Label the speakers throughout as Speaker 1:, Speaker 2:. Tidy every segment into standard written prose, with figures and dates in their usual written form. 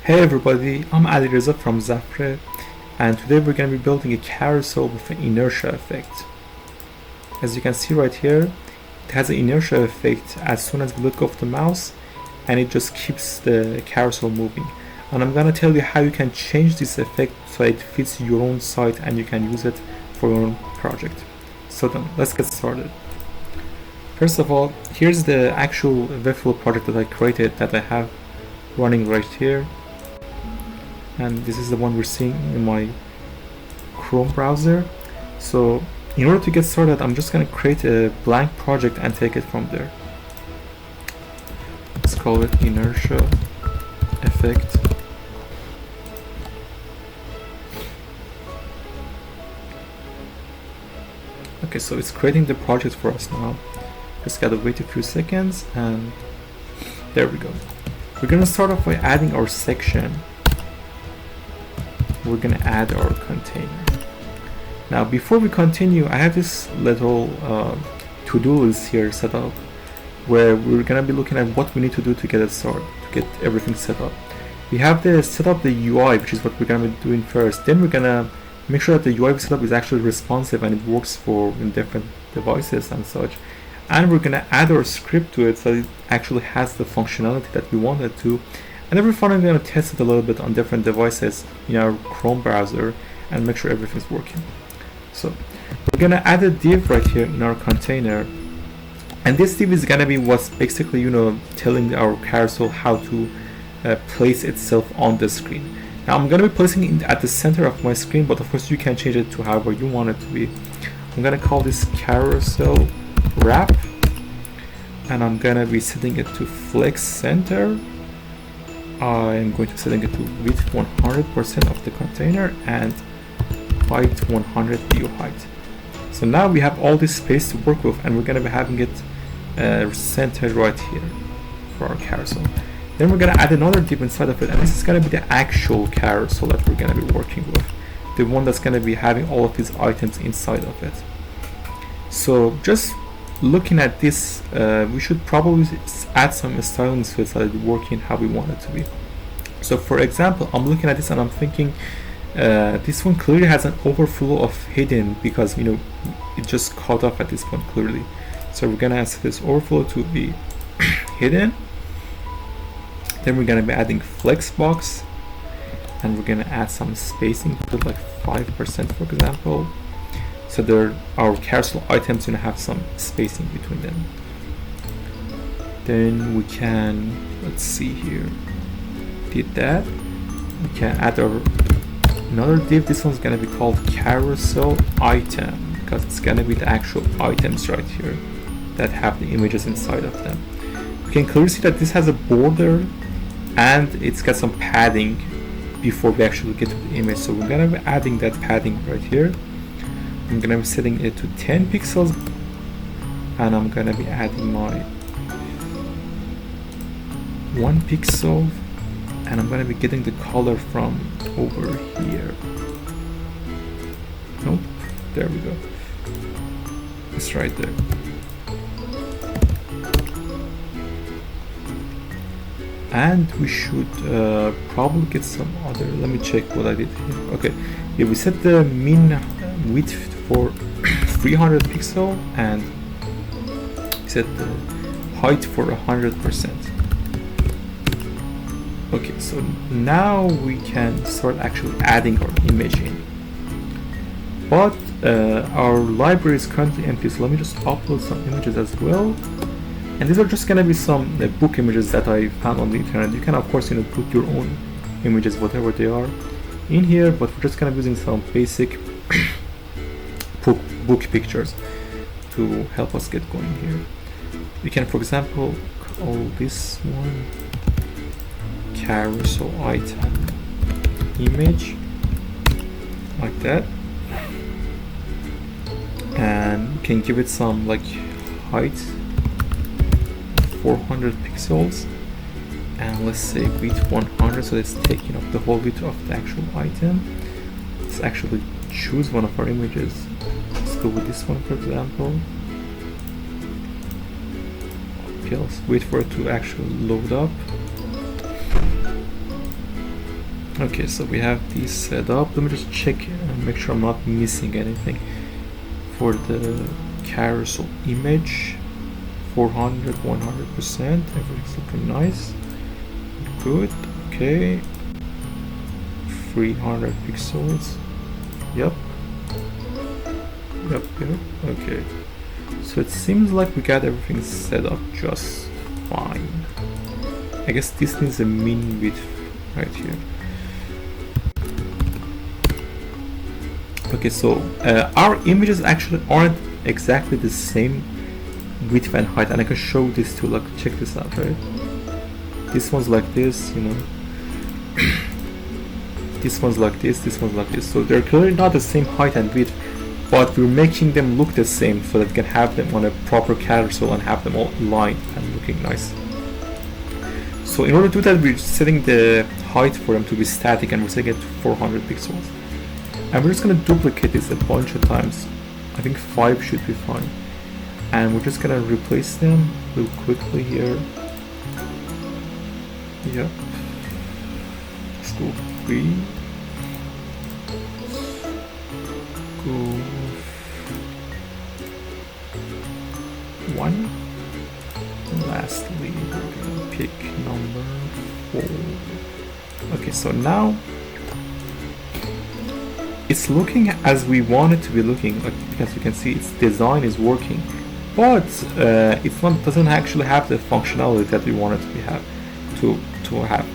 Speaker 1: Hey everybody, I'm Ali Reza from Zafre, and today we're going to be building a carousel with an inertia effect. As you can see right here, it has an inertia effect as soon as we let go of the mouse, and it just keeps the carousel moving. And I'm going to tell you how you can change this effect so it fits your own site and you can use it for your own project. So then, let's get started. First of all, here's the actual Webflow project that I created that I have running right here. And this is the one we're seeing in my Chrome browser. So in order to get started, I'm just going to create a blank project and take it from there. Let's call it inertia effect. Okay, so it's creating the project for us now. Just gotta wait a few seconds, and there we go. We're gonna start off by adding our section. We're gonna add our container. Now before we continue, I have this little to-do list here set up where we're gonna be looking at what we need to do to get it started, to get everything set up. We have to set up the UI, which is what we're gonna be doing first. Then we're gonna make sure that the UI setup is actually responsive and it works for different devices and such. And we're gonna add our script to it so it actually has the functionality that we want it to. And every finally we're going to test it a little bit on different devices in our Chrome browser and make sure everything's working. So we're going to add a div right here in our container, and this div is going to be what's basically telling our carousel how to place itself on the screen. Now I'm going to be placing it at the center of my screen, but of course you can change it to however you want it to be. I'm going to call this carousel wrap, and I'm going to be setting it to flex center. I'm going to be setting it to width 100% of the container and height 100 view height. So now we have all this space to work with, and we're going to be having it centered right here for our carousel. Then we're going to add another div inside of it, and this is going to be the actual carousel that we're going to be working with, the one that's going to be having all of these items inside of it. So just looking at this, we should probably add some styling to it so that it's working how we want it to be. So for example, I'm looking at this and I'm thinking this one clearly has an overflow of hidden because it just caught off at this point clearly. So we're gonna set this overflow to be hidden. Then we're gonna be adding flex box, and we're gonna add some spacing, put like 5% for example. So our carousel items gonna have some spacing between them. Then we can, let's see here, did that. We can add another div. This one's gonna be called carousel item because it's gonna be the actual items right here that have the images inside of them. We can clearly see that this has a border and it's got some padding before we actually get to the image. So we're gonna be adding that padding right here. I'm gonna be setting it to 10 pixels, and I'm gonna be adding my 1 pixel, and I'm gonna be getting the color from over here. Nope, there we go. It's right there. And we should probably get some other, let me check what I did here. Okay, yeah, we set the min width for 300 pixel and set the height for 100%. Okay, so now we can start actually adding our image in. But our library is currently empty, so let me just upload some images as well. And these are just gonna be some book images that I found on the internet. You can of course put your own images, whatever they are, in here, but we're just gonna be using some basic book pictures to help us get going here. We can, for example, call this one carousel item image, like that, and we can give it some like height 400 pixels, and let's say width 100, so it's taking up the whole width of the actual item. Let's actually choose one of our images. Let's go with this one for example. Okay, let's wait for it to actually load up. Okay, so we have these set up. Let me just check and make sure I'm not missing anything. For the carousel image, 400, 100%, everything's looking nice. Good, okay. 300 pixels. Yep. Okay. So it seems like we got everything set up just fine. I guess this needs a min width right here. Okay, so our images actually aren't exactly the same width and height, and I can show this too. Like, check this out, right? This one's like this, you know. This one's like this, this one's like this. So they're clearly not the same height and width, but we're making them look the same so that we can have them on a proper carousel and have them all aligned and looking nice. So in order to do that, we're setting the height for them to be static, and we're setting it to 400 pixels. And we're just going to duplicate this a bunch of times. I think 5 should be fine. And we're just going to replace them real quickly here. Yep. Let's go 3. Go 1. Lastly, we're going to pick number 4. Okay, so now it's looking as we want it to be looking, like, as you can see, its design is working, but doesn't actually have the functionality that we want it to have.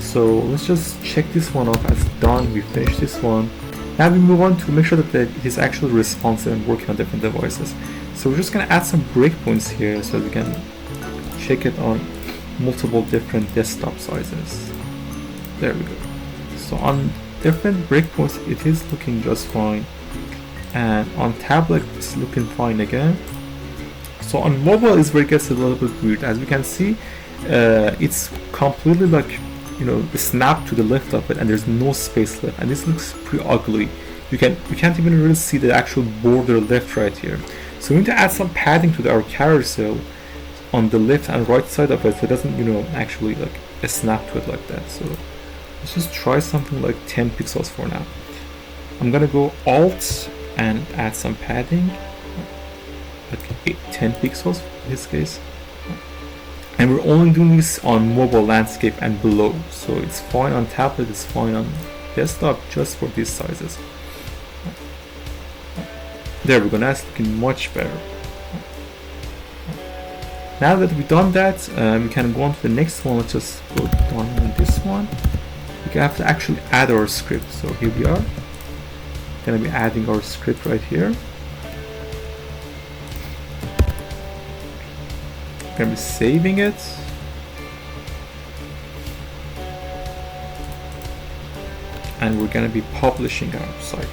Speaker 1: So let's just check this one off as done. We finished this one. Now we move on to make sure that it is actually responsive and working on different devices. So we're just going to add some breakpoints here so we can check it on multiple different desktop sizes. There we go. So on different breakpoints it is looking just fine, and on tablet it's looking fine again. So on mobile is where it gets a little bit weird. As we can see, it's completely like, you know, snapped to the left of it, and there's no space left, and this looks pretty ugly. You can't even really see the actual border left right here. So we need to add some padding to our carousel on the left and right side of it, so it doesn't, you know, actually like snap to it like that. So let's just try something like 10 pixels for now. I'm gonna go Alt and add some padding, like 10 pixels in this case. And we're only doing this on mobile landscape and below, so it's fine on tablet, it's fine on desktop, just for these sizes. There we go, now it's looking much better. Now that we've done that, we can go on to the next one. Let's just go down on this one. We have to actually add our script. So here we are. Gonna be adding our script right here. Gonna be saving it. And we're gonna be publishing our site.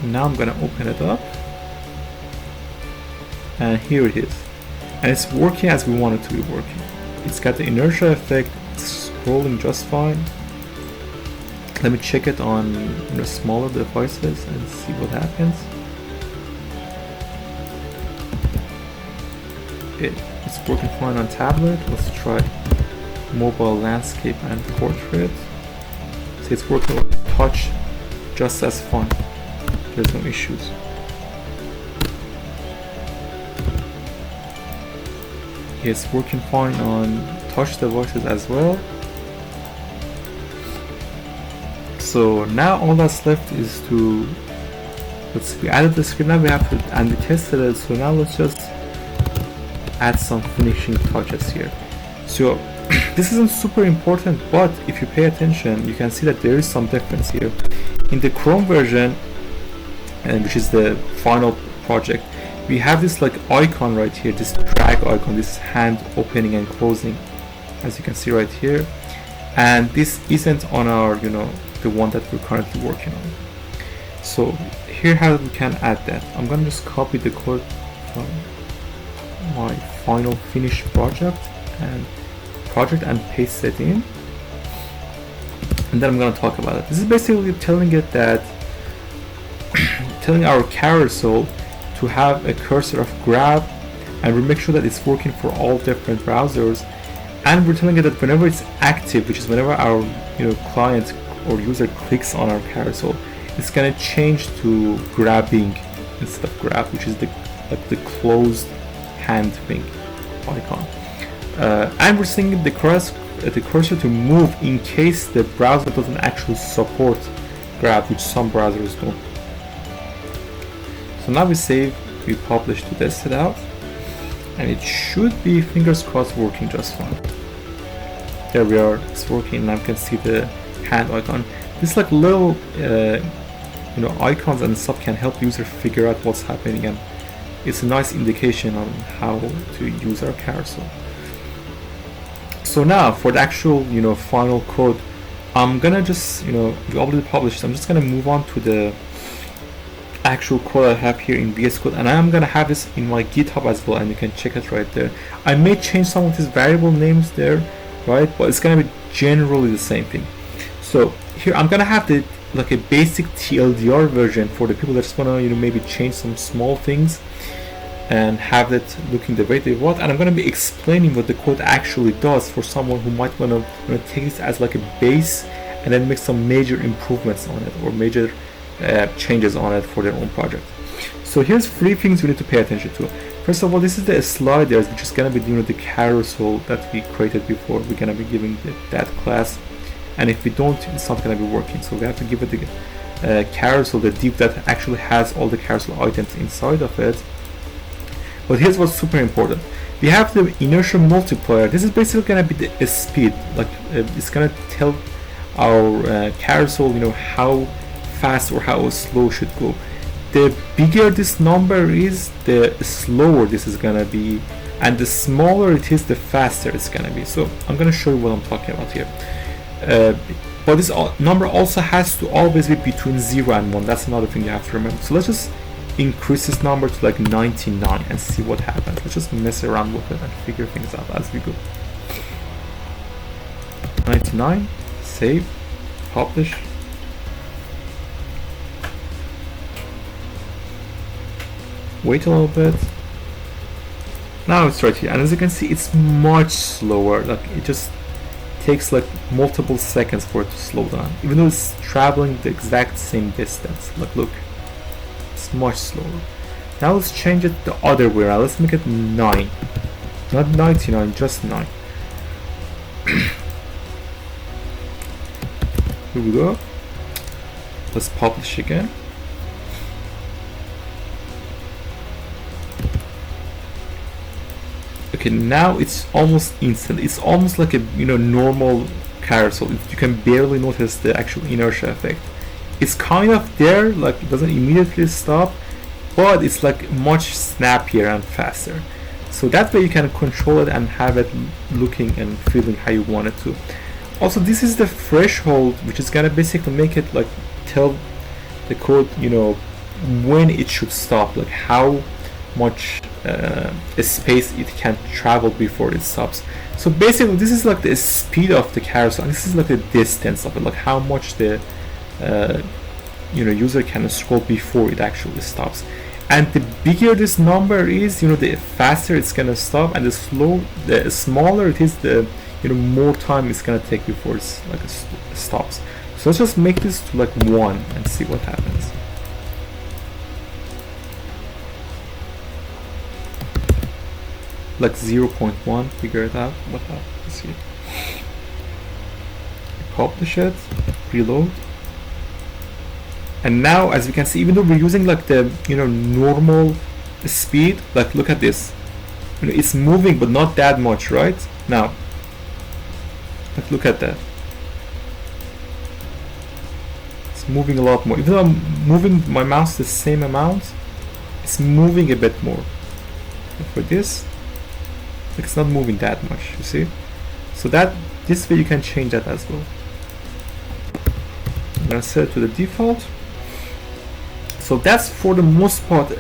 Speaker 1: Now I'm gonna open it up, and here it is, and it's working as we want it to be working. It's got the inertia effect, it's scrolling just fine. Let me check it on, you know, smaller devices and see what happens. It's working fine on tablet. Let's try mobile landscape and portrait. So it's working with touch just as fine. There's no issues. It's working fine on touch devices as well. So now all that's left is to, we added the script, now we have to, and we tested it, so now let's just add some finishing touches here. So this isn't super important, but if you pay attention, you can see that there is some difference here. In the Chrome version, and which is the final project, we have this like icon right here, this drag icon, this hand opening and closing, as you can see right here, and this isn't on our, you know, the one that we're currently working on. So here how we can add that. I'm gonna just copy the code from my final finished project and paste it in, and then I'm gonna talk about it. This is basically telling it that telling our carousel to have a cursor of grab and we make sure that it's working for all different browsers, and we're telling it that whenever it's active, which is whenever our client or user clicks on our carousel, it's going to change to grabbing instead of grab, which is the closed hand thing icon, and we're setting the cursor to move in case the browser doesn't actually support grab, which some browsers don't. So now we save, we publish to test it out, and it should be, fingers crossed, working just fine. There we are, it's working. Now you can see the hand icon. This like little icons and stuff can help user figure out what's happening, and it's a nice indication on how to use our carousel. So now for the actual final code, I'm gonna just we already published, I'm just gonna move on to the actual code I have here in VS Code, and I'm gonna have this in my GitHub as well, and you can check it right there. I may change some of these variable names there, right, but it's gonna be generally the same thing. So here I'm gonna have the like a basic TLDR version for the people that just wanna maybe change some small things and have it looking the way they want, and I'm gonna be explaining what the code actually does for someone who might wanna take this as like a base and then make some major improvements on it or major changes on it for their own project. So here's 3 things we need to pay attention to. First of all, this is the sliders, which is gonna be the carousel that we created before. We're gonna be giving that class, and if we don't, it's not gonna be working. So we have to give it the carousel, the div that actually has all the carousel items inside of it. But here's what's super important. We have the inertia multiplier. This is basically gonna be the speed. Like it's gonna tell our carousel, how fast or how slow should go. The bigger this number is, the slower this is gonna be, and the smaller it is, the faster it's gonna be. So I'm gonna show you what I'm talking about here. But this number also has to always be between 0 and 1. That's another thing you have to remember. So let's just increase this number to like 99 and see what happens. Let's just mess around with it and figure things out as we go. 99, save, publish. Wait a little bit. Now it's right here, and as you can see, it's much slower. Like it just takes like multiple seconds for it to slow down, even though it's traveling the exact same distance. Like look, it's much slower. Now let's change it the other way around. Let's make it 9, not 99, just 9. Here we go. Let's publish again. Okay, now it's almost instant. It's almost like a normal carousel. You can barely notice the actual inertia effect. It's kind of there, like it doesn't immediately stop, but it's like much snappier and faster. So that way you can control it and have it looking and feeling how you want it to. Also, this is the threshold, which is gonna basically make it like tell the code when it should stop, like how much space it can travel before it stops. So basically this is like the speed of the carousel, and this is like the distance of it, like how much the user can scroll before it actually stops. And the bigger this number is, the faster it's gonna stop, and the smaller it is, the more time it's gonna take before it's like it stops. So let's just make this to like 1 and see what happens. Like 0.1, figure it out. What happened? Let's see. Publish it, reload. And now, as you can see, even though we're using like the normal speed, like look at this. It's moving, but not that much, right? Now, like look at that. It's moving a lot more. Even though I'm moving my mouse the same amount, it's moving a bit more. But for this, it's not moving that much, you see? So this way you can change that as well. I'm gonna set it to the default. So that's for the most part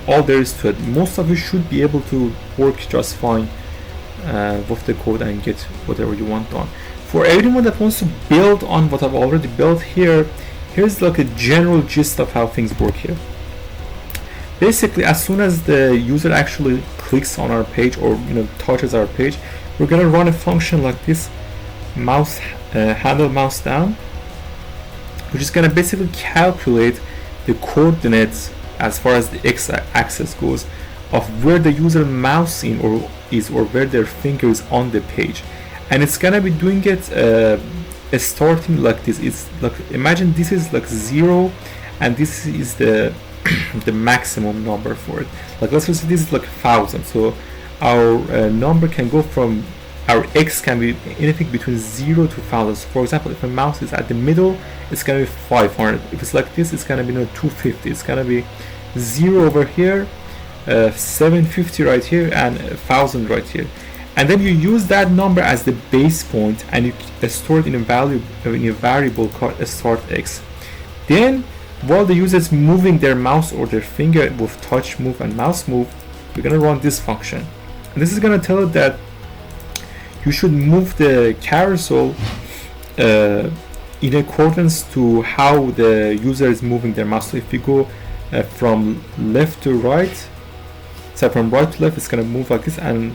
Speaker 1: all there is to it. Most of you should be able to work just fine with the code and get whatever you want done. For everyone that wants to build on what I've already built here, here's like a general gist of how things work here. basically as soon as the user actually clicks on our page or touches our page, we're gonna run a function like this, mouse handle mouse down, which is gonna basically calculate the coordinates as far as the x-axis goes of where the user mouse in or where their finger is on the page, and it's gonna be doing it starting like this. It's like, imagine this is like 0 and this is the the maximum number for it. Like let's just say this is like 1,000, so our number can go from, our x can be anything between 0 to 1,000. So for example, if a mouse is at the middle, it's gonna be 500. If it's like this, it's gonna be 250. It's gonna be 0 over here, 750 right here, and 1,000 right here. And then you use that number as the base point, and you store it in a variable called start x. Then while the user is moving their mouse or their finger with touch move and mouse move, we're gonna run this function, and this is gonna tell it that you should move the carousel in accordance to how the user is moving their mouse. So if you go from left to right, so from right to left, it's gonna move like this, and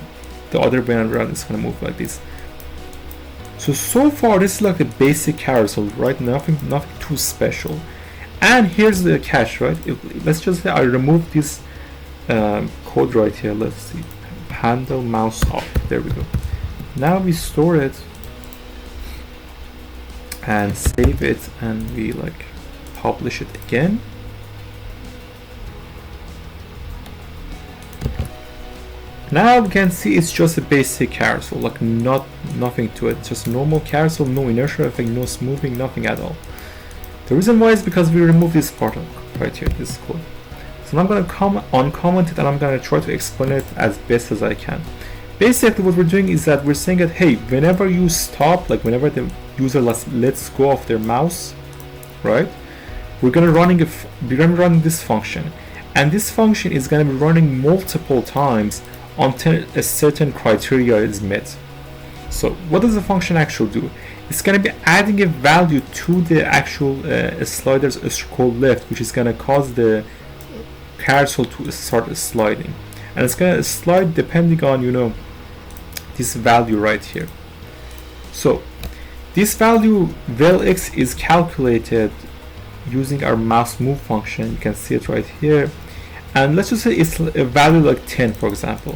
Speaker 1: the other way around is gonna move like this. So far this is like a basic carousel, right? Nothing too special. And here's the catch, right? Let's just say I remove this code right here. Let's see, handle mouse up. There we go. Now we store it and save it, and we like publish it again. Now we can see it's just a basic carousel, like nothing to it, just normal carousel, no inertia effect, no smoothing, nothing at all. The reason why is because we removed this part right here, this code. So now I'm going to uncomment it, and I'm going to try to explain it as best as I can. Basically what we're doing is that we're saying that, hey, whenever you stop, like whenever the user lets go of their mouse, right, we're going to run this function, and this function is going to be running multiple times until a certain criteria is met. So what does the function actually do? It's going to be adding a value to the actual slider's scroll left, which is going to cause the carousel to start sliding, and it's going to slide depending on this value right here. So this value vel_x is calculated using our mouse move function. You can see it right here, and let's just say it's a value like 10, for example.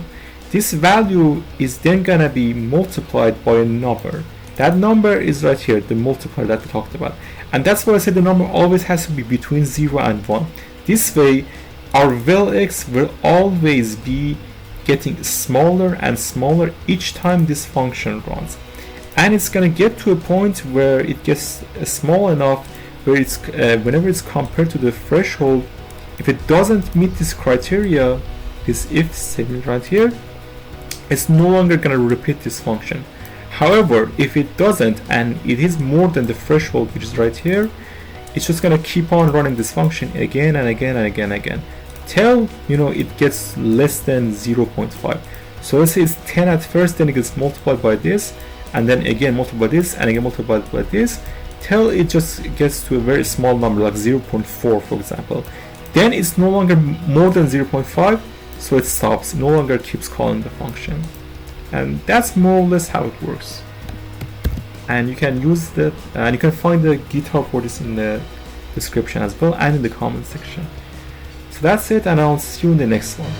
Speaker 1: This value is then gonna be multiplied by a number. That number is right here, the multiplier that we talked about, and that's why I said the number always has to be between 0 and 1. This way our vel_x will always be getting smaller and smaller each time this function runs, and it's gonna get to a point where it gets small enough where it's whenever it's compared to the threshold, if it doesn't meet this criteria, this if statement right here, it's no longer going to repeat this function. However, if it doesn't and it is more than the threshold, which is right here, it's just going to keep on running this function again and again and again and again till it gets less than 0.5. So let's say it's 10 at first, then it gets multiplied by this, and then again multiplied by this, and again multiplied by this, till it just gets to a very small number like 0.4, for example. Then it's no longer more than 0.5, so it stops, no longer keeps calling the function. And that's more or less how it works. And you can use that, and you can find the GitHub for this in the description as well, and in the comment section. So that's it, and I'll see you in the next one.